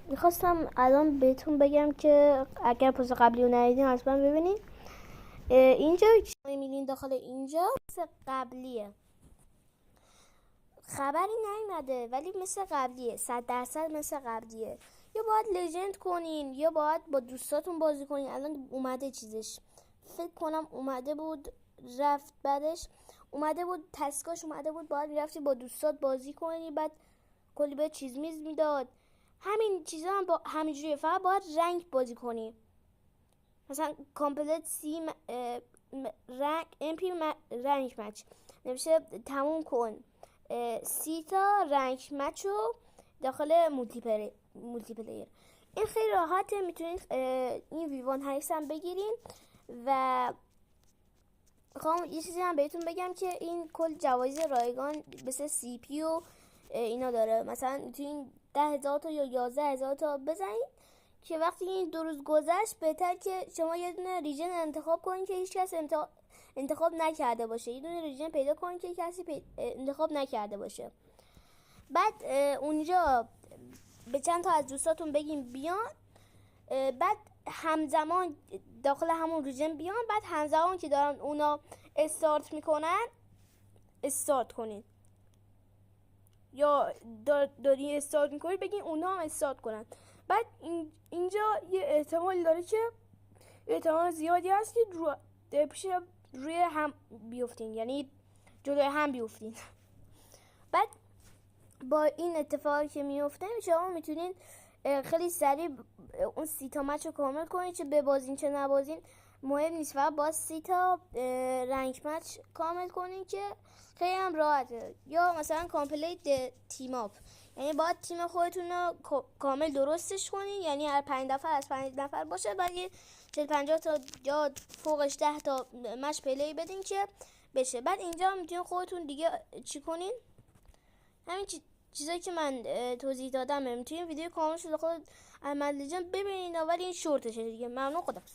میخواستم الان بهتون بگم که اگر پست قبلی رو ندیدین حتما ببینید. اینجا شما میبینین داخل اینجا مثل قبلیه، خبری نیومده ولی مثل قبلیه، 100% مثل قبلیه. یا باید لژند کنین یا باید با دوستاتون بازی کنین. الان اومده چیزش، فکر کنم اومده بود رفت، بعدش اومده بود تسکاش اومده بود، باید میرفتی با دوستات بازی کنی، بعد کلی به چیز میز میداد. همین چیزا هم با همینجوریه، فقط باید رنگ بازی کنی. مثلا کامپلت سی رنگ امپی رنگ مچ نمیشه تموم کن 30 تا رنگ مچ رو داخل مولتی پلیر. این خیلی راحته، میتونید این ویوان هکس هم بگیرین. و خواهم یه چیزی هم بهتون بگم که این کل جوایز رایگان مثل سی پی و اینا داره. مثلا میتونین 10,000 تا یا 11,000 تا بزنید که وقتی این 2 روز گذشت بهتر که شما یه دونه ریژن انتخاب کنین که هیچ کس انتخاب نکرده باشه. یه دونه ریژن پیدا کنین که کسی انتخاب نکرده باشه. بعد اونجا به چند تا از دوستاتون بگیم بیان، بعد همزمان داخل همون ریژن بیان، بعد همزمان که دارن اونا استارت میکنن استارت کنین، یا داری استارت میکنی بگین اونا هم استارت کنن. بعد اینجا یه احتمال داره که احتمال زیادی هست که روی هم بیفتین، یعنی جلوی هم بیفتین. بعد با این اتفاقی که میفته شما میتونین خیلی سریع اون 30 تا مچ رو کامل کنین، چه ببازین چه نبازین مهم نیست، فقط با 30 تا رنگ مچ کامل کنین که خیلی هم راحته. یا مثلا کامپلیت تیم اپ، یعنی باید تیم خودتون رو کامل درستش کنین، یعنی هر 5 نفر از 5 نفر باشه، بعد 40-50 تا یا فوقش 10 تا مچ پلی بدین که بشه. بعد اینجا میتونین خودتون دیگه چی کنین، همین چیزایی که من توضیح دادم میتونین ویدیو کاملش رو خود احمد لجند ببینید، ولی این شورتشه دیگه. ممنون، خداحافظ.